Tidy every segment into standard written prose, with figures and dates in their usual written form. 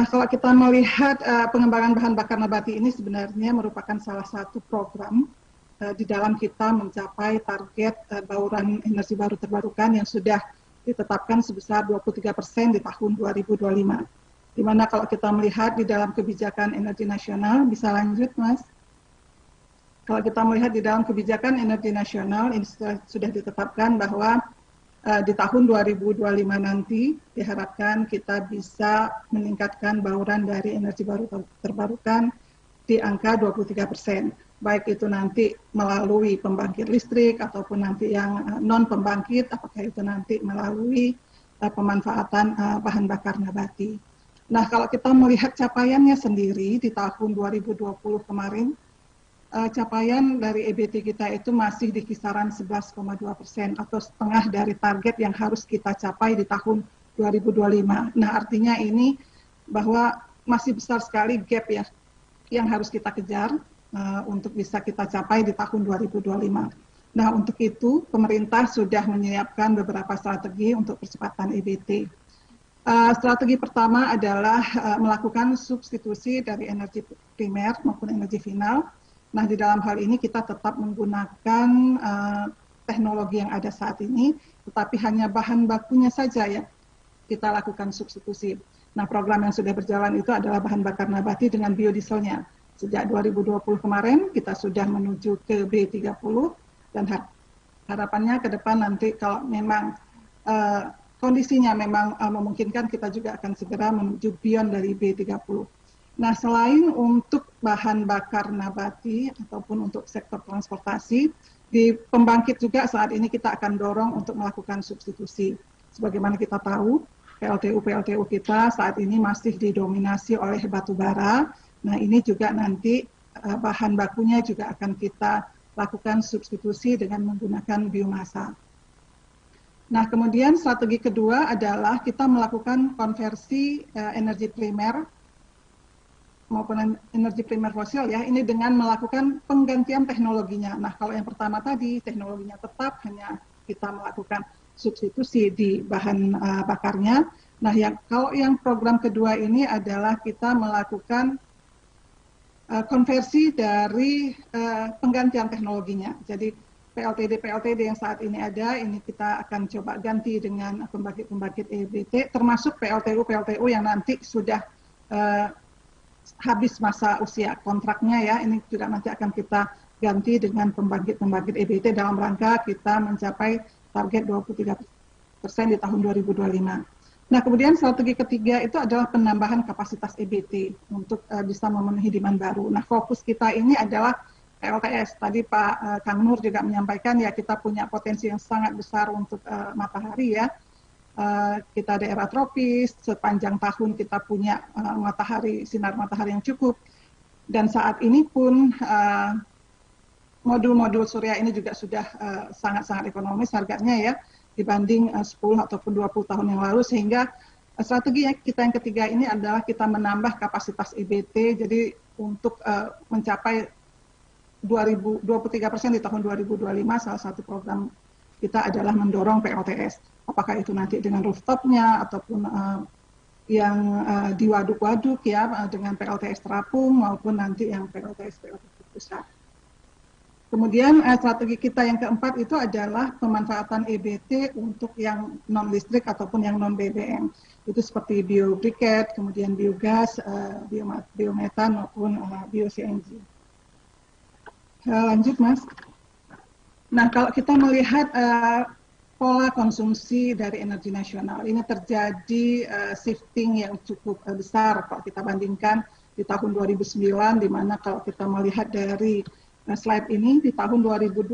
kalau kita melihat pengembangan bahan bakar nabati ini sebenarnya merupakan salah satu program di dalam kita mencapai target bauran energi baru terbarukan yang sudah ditetapkan sebesar 23% di tahun 2025. Di mana kalau kita melihat di dalam kebijakan energi nasional, bisa lanjut Mas. Kalau kita melihat di dalam kebijakan energi nasional, ini sudah ditetapkan bahwa di tahun 2025 nanti diharapkan kita bisa meningkatkan bauran dari energi baru terbarukan di angka 23%. Baik itu nanti melalui pembangkit listrik ataupun nanti yang non pembangkit, apakah itu nanti melalui pemanfaatan bahan bakar nabati. Nah, kalau kita melihat capaiannya sendiri di tahun 2020 kemarin, capaian dari EBT kita itu masih di kisaran 11,2% atau setengah dari target yang harus kita capai di tahun 2025. Nah, artinya ini bahwa masih besar sekali gap ya yang harus kita kejar untuk bisa kita capai di tahun 2025. Nah, untuk itu pemerintah sudah menyiapkan beberapa strategi untuk percepatan EBT. Strategi pertama adalah melakukan substitusi dari energi primer maupun energi final. Nah, di dalam hal ini kita tetap menggunakan teknologi yang ada saat ini, tetapi hanya bahan bakunya saja ya kita lakukan substitusi. Nah, program yang sudah berjalan itu adalah bahan bakar nabati dengan biodieselnya. Sejak 2020 kemarin kita sudah menuju ke B30 dan harapannya ke depan nanti kalau memang kondisinya memang memungkinkan kita juga akan segera menuju beyond dari B30. Nah, selain untuk bahan bakar nabati ataupun untuk sektor transportasi, di pembangkit juga saat ini kita akan dorong untuk melakukan substitusi. Sebagaimana kita tahu, PLTU kita saat ini masih didominasi oleh batu bara. Nah, ini juga nanti bahan bakunya juga akan kita lakukan substitusi dengan menggunakan biomasa. Nah, kemudian strategi kedua adalah kita melakukan konversi energi primer maupun energi primer fosil ya, ini dengan melakukan penggantian teknologinya. Nah, kalau yang pertama tadi teknologinya tetap hanya kita melakukan substitusi di bahan bakarnya. Nah, kalau yang program kedua ini adalah kita melakukan konversi dari penggantian teknologinya. Jadi PLTD yang saat ini ada, ini kita akan coba ganti dengan pembangkit EBT, termasuk PLTU yang nanti sudah habis masa usia kontraknya ya, ini juga nanti akan kita ganti dengan pembangkit EBT dalam rangka kita mencapai target 23% di tahun 2025. Nah, kemudian strategi ketiga itu adalah penambahan kapasitas EBT untuk bisa memenuhi demand baru. Nah, fokus kita ini adalah PLTS. Tadi Pak Kang Nur juga menyampaikan ya kita punya potensi yang sangat besar untuk matahari ya. Kita daerah tropis, sepanjang tahun kita punya sinar matahari yang cukup. Dan saat ini pun modul-modul surya ini juga sudah sangat-sangat ekonomis harganya ya, dibanding 10 ataupun 20 tahun yang lalu, sehingga strategi kita yang ketiga ini adalah kita menambah kapasitas EBT, jadi untuk mencapai 23% di tahun 2025, salah satu program kita adalah mendorong PLTS. Apakah itu nanti dengan rooftopnya ataupun yang di waduk-waduk ya dengan PLTS terapung maupun nanti yang PLTS pusat. Kemudian strategi kita yang keempat itu adalah pemanfaatan EBT untuk yang non listrik ataupun yang non BBM. Itu seperti biobriket, kemudian biogas, biometan maupun bio-CNG. Lanjut Mas. Nah, kalau kita melihat pola konsumsi dari energi nasional ini terjadi shifting yang cukup besar kalau kita bandingkan di tahun 2009, di mana kalau kita melihat dari slide ini di tahun 2009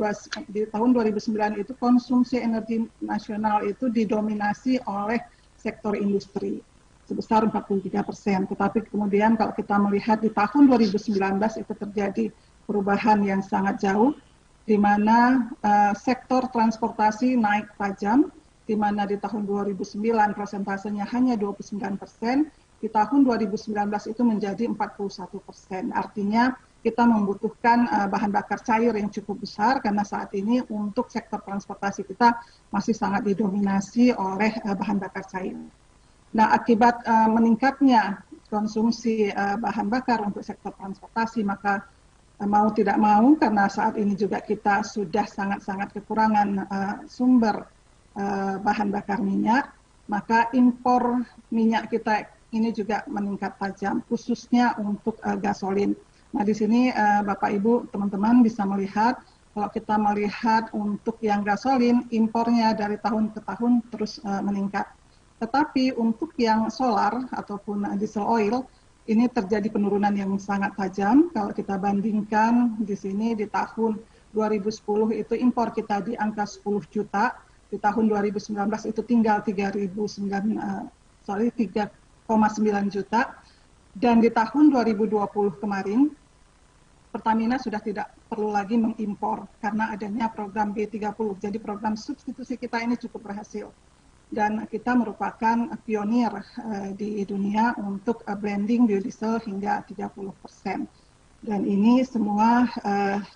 itu konsumsi energi nasional itu didominasi oleh sektor industri sebesar 43%. Tetapi kemudian kalau kita melihat di tahun 2019 itu terjadi perubahan yang sangat jauh, di mana sektor transportasi naik tajam, di mana di tahun 2009 persentasenya hanya 29%, di tahun 2019 itu menjadi 41%. Artinya kita membutuhkan bahan bakar cair yang cukup besar, karena saat ini untuk sektor transportasi kita masih sangat didominasi oleh bahan bakar cair. Nah, akibat meningkatnya konsumsi bahan bakar untuk sektor transportasi, maka mau tidak mau karena saat ini juga kita sudah sangat-sangat kekurangan sumber bahan bakar minyak, maka impor minyak kita ini juga meningkat tajam, khususnya untuk gasolin. Nah, di sini Bapak Ibu, teman-teman bisa melihat kalau kita melihat untuk yang gasolin, impornya dari tahun ke tahun terus meningkat. Tetapi untuk yang solar ataupun diesel oil, ini terjadi penurunan yang sangat tajam. Kalau kita bandingkan di sini di tahun 2010 itu impor kita di angka 10 juta, di tahun 2019 itu tinggal 3,9 juta, dan di tahun 2020 kemarin Pertamina sudah tidak perlu lagi mengimpor karena adanya program B30. Jadi program substitusi kita ini cukup berhasil. Dan kita merupakan pionir di dunia untuk blending biodiesel hingga 30%. Dan ini semua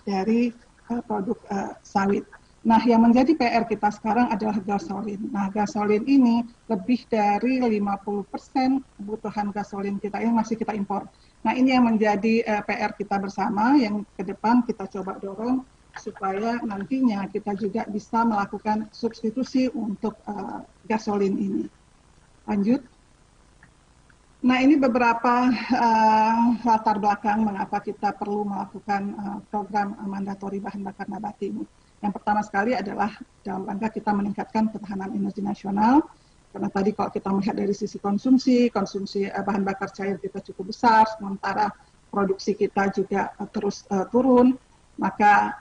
dari produk sawit. Nah, yang menjadi PR kita sekarang adalah gasolin. Nah, gasolin ini lebih dari 50% kebutuhan gasolin kita ini masih kita impor. Nah, ini yang menjadi PR kita bersama yang ke depan kita coba dorong supaya nantinya kita juga bisa melakukan substitusi untuk gasolin ini. Lanjut. Nah, ini beberapa latar belakang mengapa kita perlu melakukan program mandatori bahan bakar nabati ini. Yang pertama sekali adalah dalam rangka kita meningkatkan ketahanan energi nasional. Karena tadi kalau kita melihat dari sisi konsumsi bahan bakar cair kita cukup besar, sementara produksi kita juga terus turun. Maka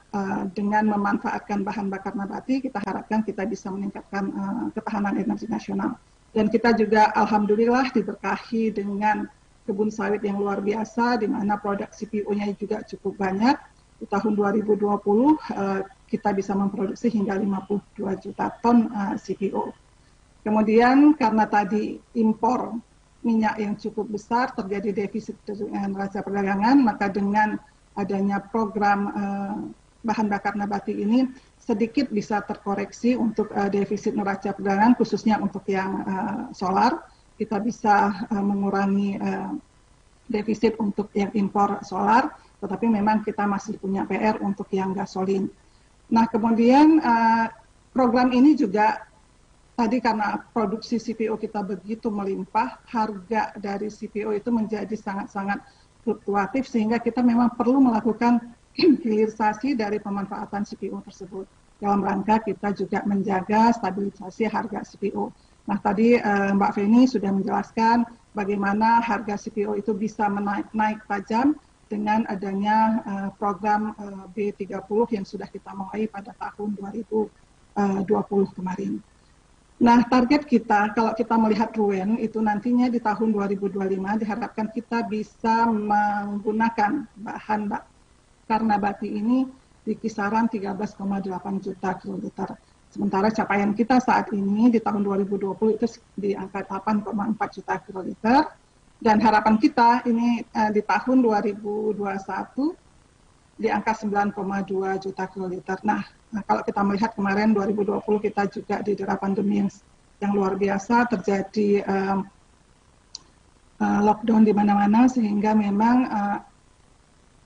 dengan memanfaatkan bahan bakar nabati, kita harapkan kita bisa meningkatkan ketahanan energi nasional. Dan kita juga alhamdulillah diberkahi dengan kebun sawit yang luar biasa, di mana produk CPO-nya juga cukup banyak. Di tahun 2020 kita bisa memproduksi hingga 52 juta ton CPO. Kemudian karena tadi impor minyak yang cukup besar, terjadi defisit dengan neraca perdagangan, maka dengan adanya program bahan bakar nabati ini sedikit bisa terkoreksi untuk defisit neraca perdagangan, khususnya untuk yang solar. Kita bisa mengurangi defisit untuk yang impor solar, tetapi memang kita masih punya PR untuk yang gasolin. Nah, kemudian program ini juga tadi karena produksi CPO kita begitu melimpah, harga dari CPO itu menjadi sangat-sangat fluktuatif sehingga kita memang perlu melakukan hilirisasi dari pemanfaatan CPO tersebut. Dalam rangka kita juga menjaga stabilisasi harga CPO. Nah, tadi Mbak Feni sudah menjelaskan bagaimana harga CPO itu bisa naik tajam dengan adanya program B30 yang sudah kita mulai pada tahun 2020 kemarin. Nah, target kita kalau kita melihat RUEN itu nantinya di tahun 2025 diharapkan kita bisa menggunakan bahan bakar nabati ini di kisaran 13,8 juta kiloliter. Sementara capaian kita saat ini di tahun 2020 itu di angka 8,4 juta kiloliter. Dan harapan kita ini di tahun 2021 di angka 9,2 juta kiloliter. Nah, kalau kita melihat kemarin 2020 kita juga di daerah pandemi yang luar biasa, terjadi lockdown di mana-mana sehingga memang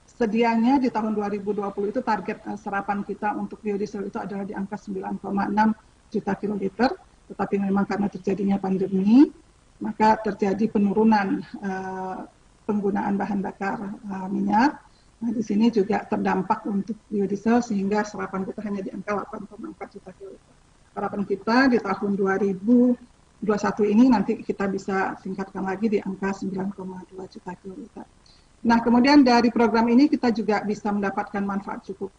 sedianya di tahun 2020 itu target serapan kita untuk biodiesel itu adalah di angka 9,6 juta kiloliter, tetapi memang karena terjadinya pandemi, maka terjadi penurunan penggunaan bahan bakar minyak. Nah, di sini juga terdampak untuk biodiesel sehingga serapan kita hanya di angka 8,4 juta kiloliter. Harapan kita di tahun 2021 ini nanti kita bisa tingkatkan lagi di angka 9,2 juta kiloliter. Nah, kemudian dari program ini kita juga bisa mendapatkan manfaat cukup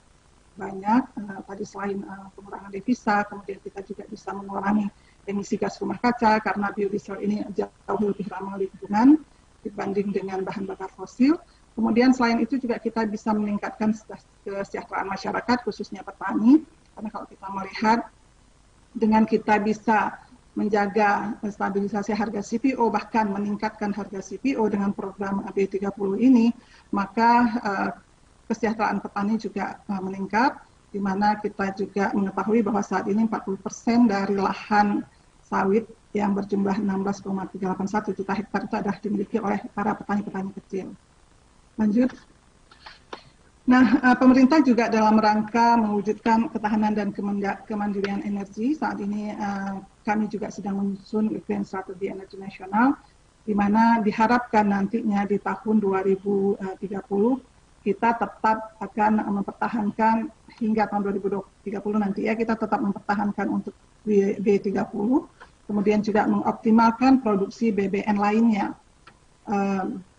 banyak. Tadi selain pengurangan devisa, kemudian kita juga bisa mengurangi emisi gas rumah kaca karena biodiesel ini jauh lebih ramah lingkungan dibanding dengan bahan bakar fosil. Kemudian selain itu juga kita bisa meningkatkan kesejahteraan masyarakat, khususnya petani. Karena kalau kita melihat dengan kita bisa menjaga stabilisasi harga CPO, bahkan meningkatkan harga CPO dengan program B30 ini, maka kesejahteraan petani juga meningkat, di mana kita juga mengetahui bahwa saat ini 40% dari lahan sawit yang berjumlah 16,381 juta hektar itu adalah dimiliki oleh para petani-petani kecil. Lanjut. Nah, pemerintah juga dalam rangka mewujudkan ketahanan dan kemandirian energi, saat ini kami juga sedang menyusun Green Strategi Energi Nasional, di mana diharapkan nantinya di tahun 2030 kita tetap akan mempertahankan hingga tahun 2030 nanti ya, kita tetap mempertahankan untuk B30, kemudian juga mengoptimalkan produksi BBN lainnya,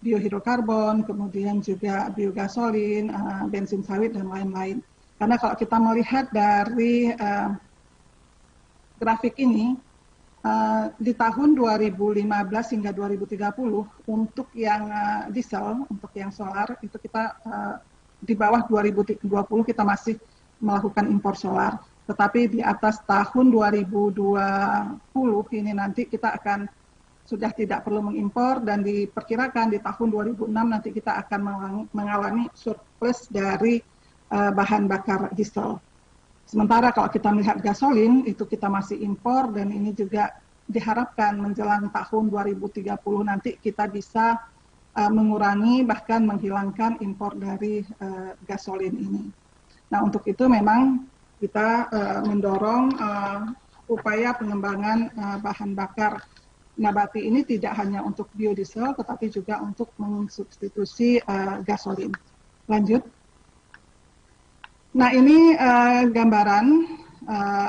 biohidrokarbon, kemudian juga biogasolin, bensin sawit, dan lain-lain. Karena kalau kita melihat dari grafik ini, di tahun 2015 hingga 2030, untuk yang diesel, untuk yang solar, itu kita di bawah 2020 kita masih melakukan impor solar. Tetapi di atas tahun 2020 ini nanti kita akan sudah tidak perlu mengimpor, dan diperkirakan di tahun 2006 nanti kita akan mengalami surplus dari bahan bakar diesel. Sementara kalau kita melihat gasolin, itu kita masih impor, dan ini juga diharapkan menjelang tahun 2030 nanti kita bisa mengurangi bahkan menghilangkan impor dari gasolin ini. Nah, untuk itu memang kita mendorong upaya pengembangan bahan bakar nabati ini tidak hanya untuk biodiesel, tetapi juga untuk mensubstitusi gasolin. Lanjut. Nah, ini gambaran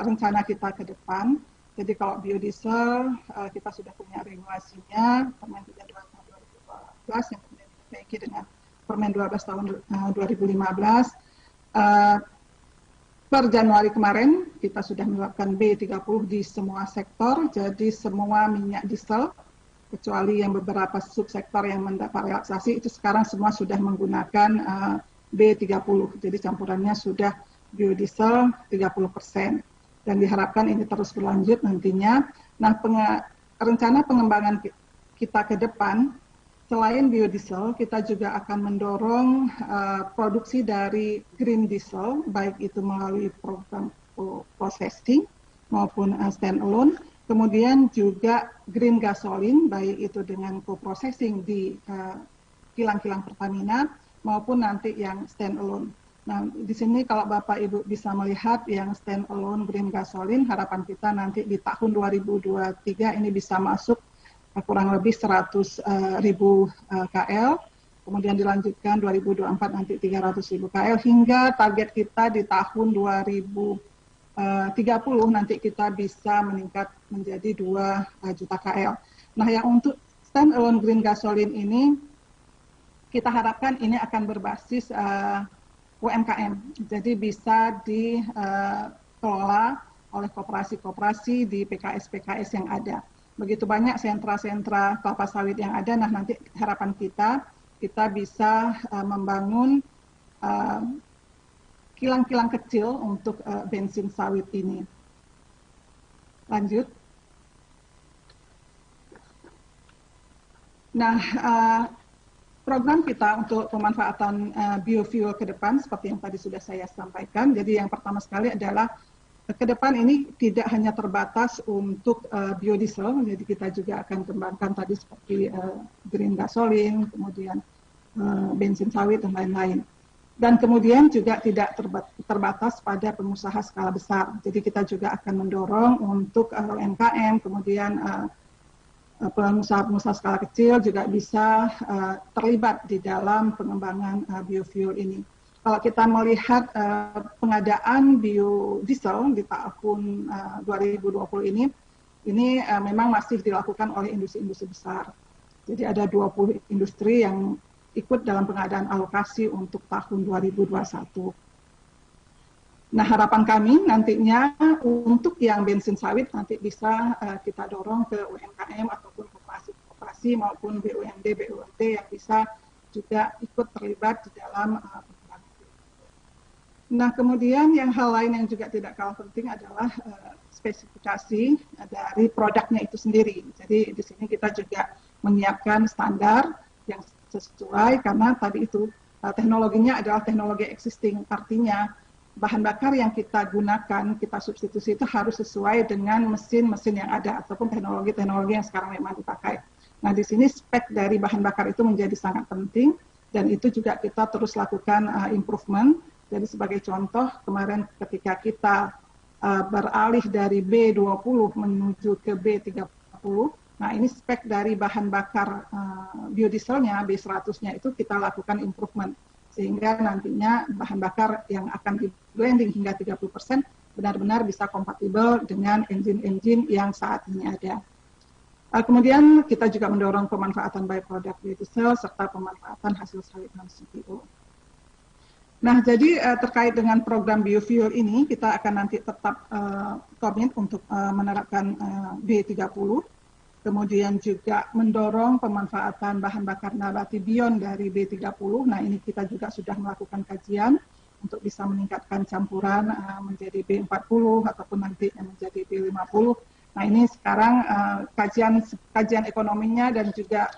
rencana kita ke depan. Jadi kalau biodiesel kita sudah punya regulasinya, Permen 32 tahun 2012 yang kemudian diperbaiki dengan Permen 12 tahun 2015. Per Januari kemarin kita sudah menerapkan B30 di semua sektor, jadi semua minyak diesel, kecuali yang beberapa subsektor yang mendapat relaksasi, itu sekarang semua sudah menggunakan B30, jadi campurannya sudah biodiesel 30%, dan diharapkan ini terus berlanjut nantinya. Nah, rencana pengembangan kita ke depan, selain biodiesel, kita juga akan mendorong produksi dari green diesel, baik itu melalui program processing maupun standalone. Kemudian juga green gasoline, baik itu dengan co-processing di kilang-kilang Pertamina maupun nanti yang standalone. Nah, di sini kalau Bapak Ibu bisa melihat yang standalone green gasoline, harapan kita nanti di tahun 2023 ini bisa masuk kurang lebih 100.000 KL, kemudian dilanjutkan 2024 nanti 300.000 KL, hingga target kita di tahun 2030 nanti kita bisa meningkat menjadi 2 juta KL. Nah, yang untuk standalone green gasoline ini, kita harapkan ini akan berbasis UMKM, jadi bisa dikelola oleh koperasi-koperasi di PKS-PKS yang ada. Begitu banyak sentra-sentra kelapa sawit yang ada, nah nanti harapan kita bisa membangun kilang-kilang kecil untuk bensin sawit ini. Lanjut. Nah, program kita untuk pemanfaatan biofuel ke depan seperti yang tadi sudah saya sampaikan. Jadi yang pertama sekali adalah ke depan ini tidak hanya terbatas untuk biodiesel, jadi kita juga akan kembangkan tadi seperti green gasoline, kemudian bensin sawit, dan lain-lain. Dan kemudian juga tidak terbatas pada pengusaha skala besar, jadi kita juga akan mendorong untuk UMKM, kemudian pengusaha-pengusaha skala kecil juga bisa terlibat di dalam pengembangan biofuel ini. Kalau kita melihat pengadaan biodiesel di tahun 2020 ini memang masih dilakukan oleh industri-industri besar. Jadi ada 20 industri yang ikut dalam pengadaan alokasi untuk tahun 2021. Nah, harapan kami nantinya untuk yang bensin sawit nanti bisa kita dorong ke UMKM ataupun koperasi maupun BUMD yang bisa juga ikut terlibat di dalam. Nah, kemudian yang hal lain yang juga tidak kalah penting adalah spesifikasi dari produknya itu sendiri. Jadi di sini kita juga menyiapkan standar yang sesuai, karena tadi itu teknologinya adalah teknologi existing, artinya bahan bakar yang kita gunakan, kita substitusi itu harus sesuai dengan mesin-mesin yang ada ataupun teknologi-teknologi yang sekarang memang dipakai. Nah, di sini spek dari bahan bakar itu menjadi sangat penting dan itu juga kita terus lakukan improvement. Jadi sebagai contoh, kemarin ketika kita beralih dari B20 menuju ke B30, nah ini spek dari bahan bakar biodieselnya, B100-nya itu kita lakukan improvement. Sehingga nantinya bahan bakar yang akan di-blending hingga 30% benar-benar bisa kompatibel dengan engine-engine yang saat ini ada. Kemudian kita juga mendorong pemanfaatan byproduct biodiesel serta pemanfaatan hasil sawit non-CPO. Nah, jadi terkait dengan program biofuel ini, kita akan nanti tetap komit untuk menerapkan B30, kemudian juga mendorong pemanfaatan bahan bakar nabati beyond dari B30. Nah, ini kita juga sudah melakukan kajian untuk bisa meningkatkan campuran menjadi B40 ataupun nanti menjadi B50. Nah, ini sekarang kajian ekonominya dan juga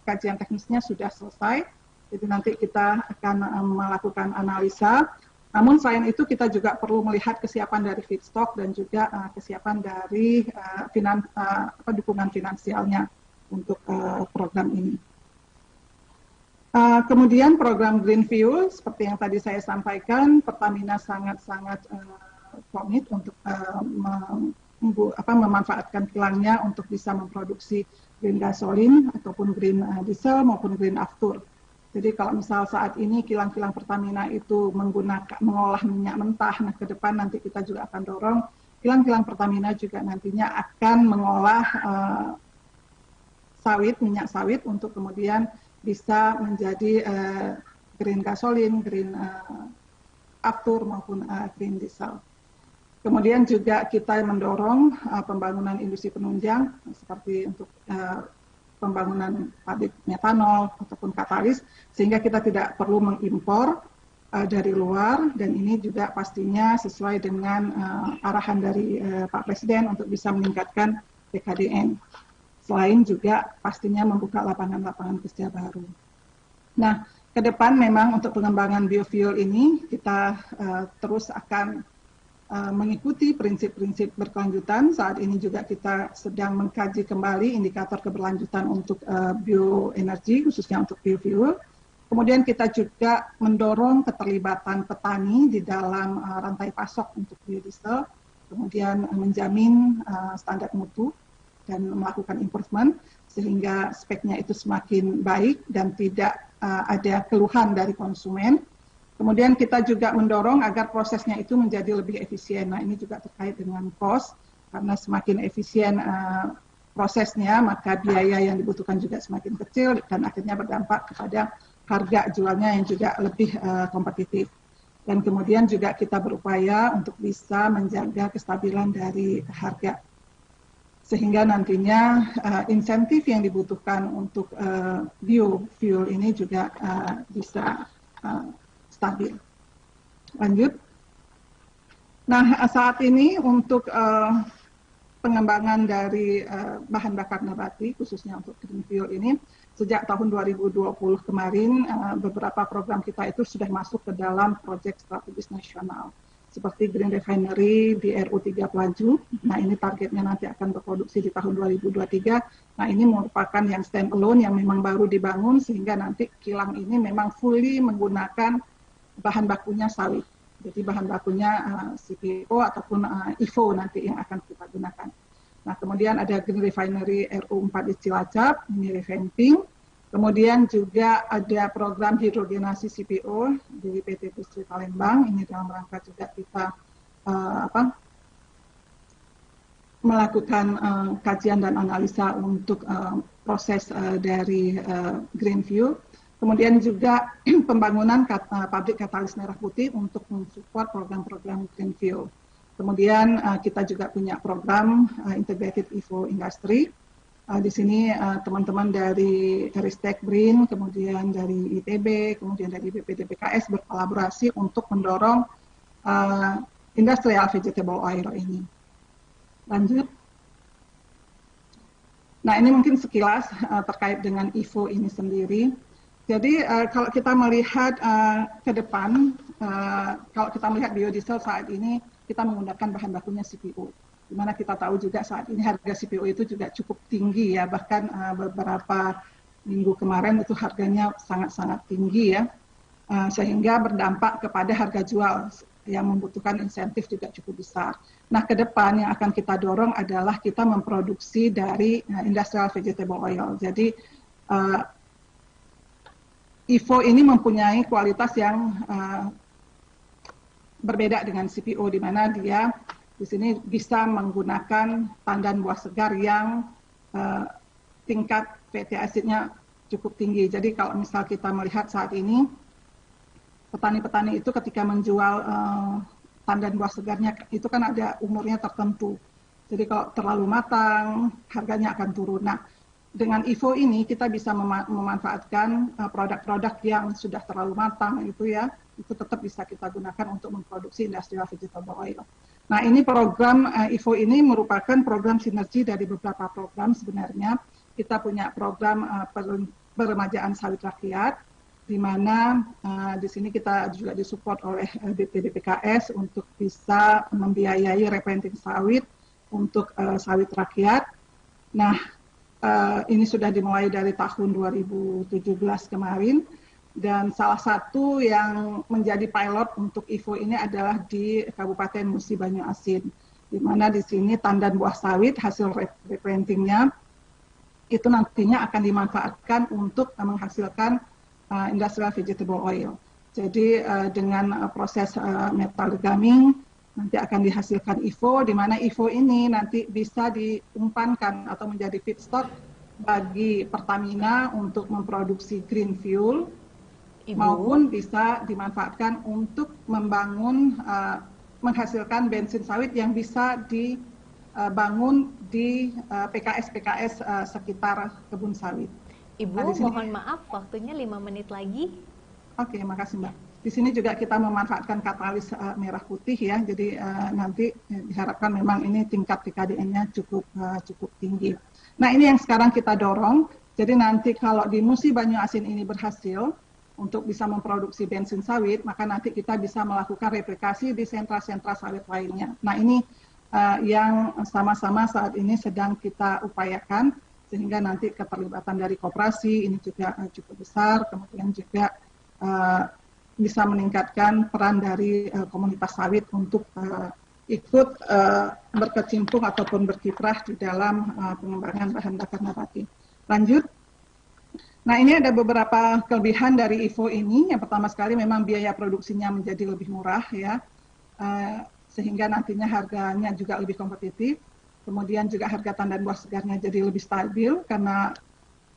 kajian teknisnya sudah selesai. Jadi nanti kita akan melakukan analisa. Namun selain itu kita juga perlu melihat kesiapan dari feedstock dan juga kesiapan dari dukungan finansialnya untuk program ini. Kemudian program Green Fuel, seperti yang tadi saya sampaikan, Pertamina sangat-sangat komit untuk memanfaatkan kilangnya untuk bisa memproduksi green gasoline ataupun green diesel maupun green aftur. Jadi kalau misal saat ini kilang-kilang Pertamina itu mengolah minyak mentah, nah ke depan nanti kita juga akan dorong kilang-kilang Pertamina juga nantinya akan mengolah minyak sawit untuk kemudian bisa menjadi green gasoline, green aftur maupun green diesel. Kemudian juga kita mendorong pembangunan industri penunjang seperti untuk pembangunan pabrik metanol ataupun katalis, sehingga kita tidak perlu mengimpor dari luar, dan ini juga pastinya sesuai dengan arahan dari Pak Presiden untuk bisa meningkatkan PKDN. Selain juga pastinya membuka lapangan-lapangan kerja baru. Nah, ke depan memang untuk pengembangan biofuel ini kita terus akan mengikuti prinsip-prinsip berkelanjutan. Saat ini juga kita sedang mengkaji kembali indikator keberlanjutan untuk bioenergi, khususnya untuk biofuel. Kemudian kita juga mendorong keterlibatan petani di dalam rantai pasok untuk biodiesel, kemudian menjamin standar mutu dan melakukan improvement sehingga speknya itu semakin baik dan tidak ada keluhan dari konsumen. Kemudian kita juga mendorong agar prosesnya itu menjadi lebih efisien. Nah, ini juga terkait dengan cost, karena semakin efisien prosesnya, maka biaya yang dibutuhkan juga semakin kecil dan akhirnya berdampak kepada harga jualnya yang juga lebih kompetitif. Dan kemudian juga kita berupaya untuk bisa menjaga kestabilan dari harga. Sehingga nantinya insentif yang dibutuhkan untuk biofuel ini juga bisa stabil. Lanjut. Nah, saat ini untuk pengembangan dari bahan bakar nabati, khususnya untuk green fuel ini, sejak tahun 2020 kemarin, beberapa program kita itu sudah masuk ke dalam proyek strategis nasional, seperti Green Refinery di RU3 Pelaju. Nah, ini targetnya nanti akan berproduksi di tahun 2023. Nah, ini merupakan yang stand alone yang memang baru dibangun, sehingga nanti kilang ini memang fully menggunakan bahan bakunya sawit. Jadi bahan bakunya CPO ataupun IFO nanti yang akan kita gunakan. Nah, kemudian ada Green Refinery RU4 di Cilacap, ini revamping. Kemudian juga ada program hidrogenasi CPO di PT Pusri Palembang. Ini dalam rangka juga kita melakukan kajian dan analisa untuk proses dari green fuel. Kemudian juga pembangunan pabrik katalis merah putih untuk mensupport program-program green fuel. Kemudian kita juga punya program Integrated Evo Industry. Di sini teman-teman dari Ristek BRIN, kemudian dari ITB, kemudian dari BPDPKS berkolaborasi untuk mendorong industrial vegetable oil ini. Lanjut. Nah, ini mungkin sekilas terkait dengan Evo ini sendiri. Jadi kalau kita melihat ke depan, kalau kita melihat biodiesel saat ini kita menggunakan bahan bakunya CPO. Di mana kita tahu juga saat ini harga CPO itu juga cukup tinggi ya, bahkan beberapa minggu kemarin itu harganya sangat-sangat tinggi ya, sehingga berdampak kepada harga jual yang membutuhkan insentif juga cukup besar. Nah, ke depan yang akan kita dorong adalah kita memproduksi dari industrial vegetable oil. Jadi IFO ini mempunyai kualitas yang berbeda dengan CPO, di mana dia di sini bisa menggunakan tandan buah segar yang tingkat fatty acidnya cukup tinggi. Jadi kalau misal kita melihat saat ini, petani-petani itu ketika menjual tandan buah segarnya itu kan ada umurnya tertentu. Jadi kalau terlalu matang, harganya akan turun. Nah, dengan IFO ini kita bisa memanfaatkan produk-produk yang sudah terlalu matang itu ya, itu tetap bisa kita gunakan untuk memproduksi industrial vegetable oil. Nah, ini program IFO ini merupakan program sinergi dari beberapa program sebenarnya. Kita punya program peremajaan sawit rakyat, di mana di sini kita juga disupport oleh BPDPKS untuk bisa membiayai replanting sawit untuk sawit rakyat. Nah, ini sudah dimulai dari tahun 2017 kemarin, dan salah satu yang menjadi pilot untuk IFO ini adalah di Kabupaten Musi Banyu Asin, di mana di sini tandan buah sawit hasil replantingnya itu nantinya akan dimanfaatkan untuk menghasilkan industrial vegetable oil. Jadi dengan proses metal degamming nanti akan dihasilkan IFO, di mana IFO ini nanti bisa diumpankan atau menjadi feedstock bagi Pertamina untuk memproduksi green fuel, maupun bisa dimanfaatkan untuk membangun, menghasilkan bensin sawit yang bisa dibangun di PKS-PKS sekitar kebun sawit. Ibu, mohon maaf, waktunya 5 menit lagi. Oke, makasih Mbak. Di sini juga kita memanfaatkan katalis merah putih ya, jadi nanti diharapkan memang ini tingkat TKDN-nya cukup tinggi. Nah, ini yang sekarang kita dorong. Jadi nanti kalau di Musi Banyu Asin ini berhasil untuk bisa memproduksi bensin sawit, maka nanti kita bisa melakukan replikasi di sentra-sentra sawit lainnya. Nah, ini yang sama-sama saat ini sedang kita upayakan, sehingga nanti keterlibatan dari koperasi ini juga cukup besar, kemudian juga bisa meningkatkan peran dari komunitas sawit untuk ikut berkecimpung ataupun berkiprah di dalam pengembangan bahan bakar nabati. Lanjut. Nah, ini ada beberapa kelebihan dari IFO ini. Yang pertama sekali memang biaya produksinya menjadi lebih murah ya, sehingga nantinya harganya juga lebih kompetitif. Kemudian juga harga tandan buah segarnya jadi lebih stabil karena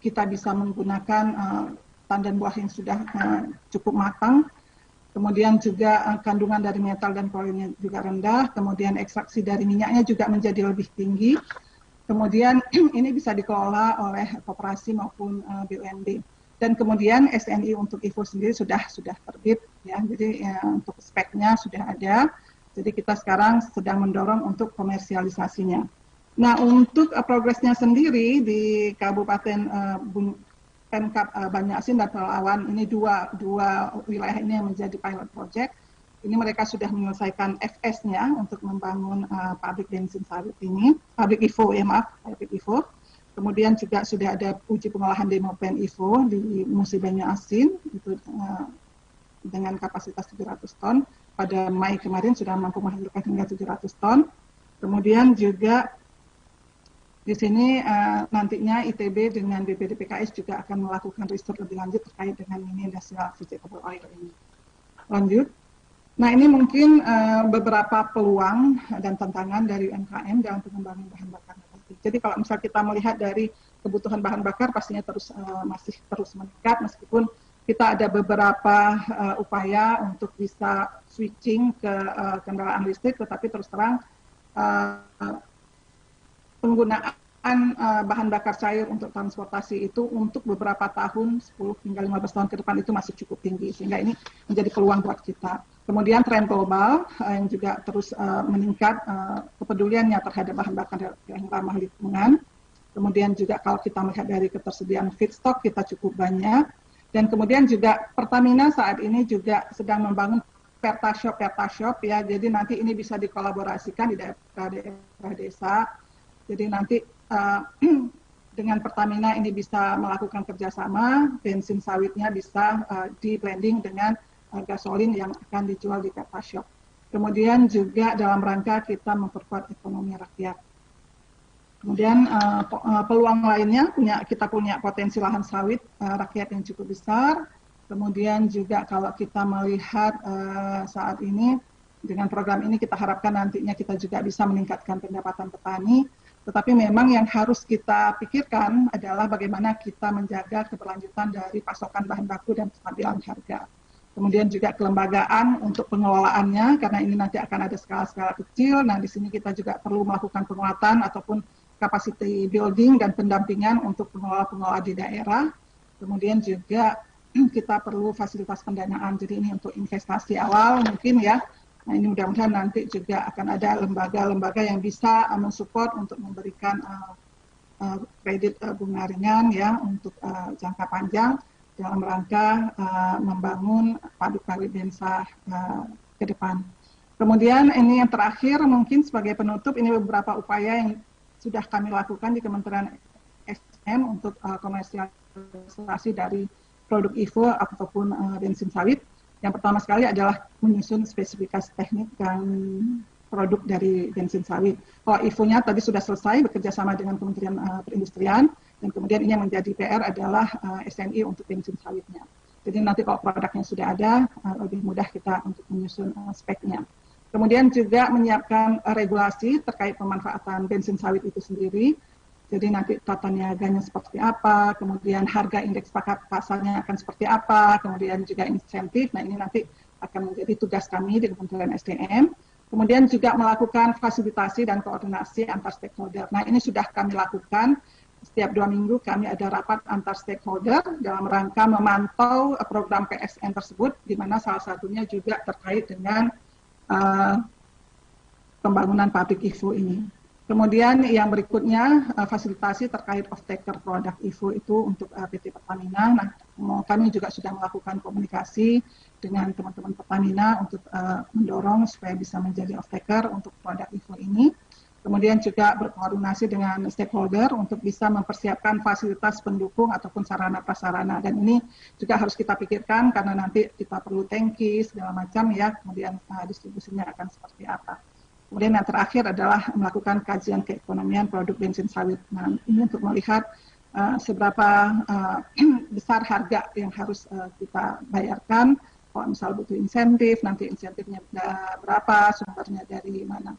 kita bisa menggunakan tandan buah yang sudah cukup matang. Kemudian juga kandungan dari metal dan klorinnya juga rendah. Kemudian ekstraksi dari minyaknya juga menjadi lebih tinggi. Kemudian ini bisa dikelola oleh koperasi maupun BUMD. Dan kemudian SNI untuk IFO sendiri sudah terbit ya. Jadi untuk speknya sudah ada. Jadi kita sekarang sedang mendorong untuk komersialisasinya. Nah, untuk progresnya sendiri di Kabupaten Pemkab Banyu Asin dan Pelalawan, ini dua wilayah ini yang menjadi pilot project. Ini mereka sudah menyelesaikan FS-nya untuk membangun pabrik bensin sawit ini, pabrik IFO ya maaf, pabrik IFO. Kemudian juga sudah ada uji pengolahan demopen IFO di Musi Banyu Asin, itu dengan kapasitas 700 ton. Pada Mei kemarin sudah mampu menghasilkan hingga 700 ton. Kemudian juga di sini nantinya ITB dengan BPDPKS juga akan melakukan riset lebih lanjut terkait dengan ini industrial vegetable oil ini. Lanjut. Nah, ini mungkin beberapa peluang dan tantangan dari UMKM dalam pengembangan bahan bakar nabati. Jadi kalau misal kita melihat dari kebutuhan bahan bakar pastinya masih terus meningkat, meskipun kita ada beberapa upaya untuk bisa switching ke kendaraan listrik, tetapi terus terang penggunaan bahan bakar cair untuk transportasi itu untuk beberapa tahun, 10 hingga 15 tahun ke depan itu masih cukup tinggi, sehingga ini menjadi peluang buat kita. Kemudian tren global yang juga terus meningkat kepeduliannya terhadap bahan bakar yang ramah lingkungan. Kemudian juga kalau kita melihat dari ketersediaan feedstock kita cukup banyak. Dan kemudian juga Pertamina saat ini juga sedang membangun pertashop ya. Jadi nanti ini bisa dikolaborasikan di daerah desa. Jadi nanti dengan Pertamina ini bisa melakukan kerjasama, bensin sawitnya bisa di blending dengan gasolin yang akan dijual di pertashop. Kemudian juga dalam rangka kita memperkuat ekonomi rakyat. Kemudian peluang lainnya kita punya potensi lahan sawit rakyat yang cukup besar. Kemudian juga kalau kita melihat saat ini dengan program ini kita harapkan nantinya kita juga bisa meningkatkan pendapatan petani. Tetapi memang yang harus kita pikirkan adalah bagaimana kita menjaga keberlanjutan dari pasokan bahan baku dan kestabilan harga. Kemudian juga kelembagaan untuk pengelolaannya, karena ini nanti akan ada skala-skala kecil. Nah, di sini kita juga perlu melakukan penguatan ataupun capacity building dan pendampingan untuk pengelola-pengelola di daerah. Kemudian juga kita perlu fasilitas pendanaan. Jadi ini untuk investasi awal mungkin ya. Nah, ini mudah-mudahan nanti juga akan ada lembaga-lembaga yang bisa mensupport untuk memberikan kredit bunga ringan ya untuk jangka panjang dalam rangka membangun pabrik-pabrik desa ke depan. Kemudian ini yang terakhir mungkin sebagai penutup, ini beberapa upaya yang sudah kami lakukan di Kementerian SDM untuk komersialisasi dari produk IFO ataupun bensin sawit. Yang pertama sekali adalah menyusun spesifikasi teknik dan produk dari bensin sawit. Kalau IFO-nya tadi sudah selesai bekerja sama dengan Kementerian Perindustrian, dan kemudian ini yang menjadi PR adalah SNI untuk bensin sawitnya. Jadi nanti kalau produknya sudah ada, lebih mudah kita untuk menyusun speknya. Kemudian juga menyiapkan regulasi terkait pemanfaatan bensin sawit itu sendiri. Jadi nanti tata niaganya seperti apa, kemudian harga indeks pasarnya akan seperti apa, kemudian juga insentif. Nah, ini nanti akan menjadi tugas kami di Kementerian SDM. Kemudian juga melakukan fasilitasi dan koordinasi antar stakeholder. Nah, ini sudah kami lakukan. Setiap 2 minggu kami ada rapat antar stakeholder dalam rangka memantau program PSN tersebut, di mana salah satunya juga terkait dengan pembangunan pabrik IFO ini. Kemudian yang berikutnya fasilitasi terkait off-taker produk IFO itu untuk PT Pertamina. Nah, kami juga sudah melakukan komunikasi dengan teman-teman Pertamina untuk mendorong supaya bisa menjadi off-taker untuk produk IFO ini. Kemudian juga berkoordinasi dengan stakeholder untuk bisa mempersiapkan fasilitas pendukung ataupun sarana-prasarana. Dan ini juga harus kita pikirkan karena nanti kita perlu tangki segala macam ya, kemudian distribusinya akan seperti apa. Kemudian yang terakhir adalah melakukan kajian keekonomian produk bensin sawit. Nah, ini untuk melihat seberapa besar harga yang harus kita bayarkan. Kalau misal butuh insentif, nanti insentifnya berapa, sumbernya dari mana.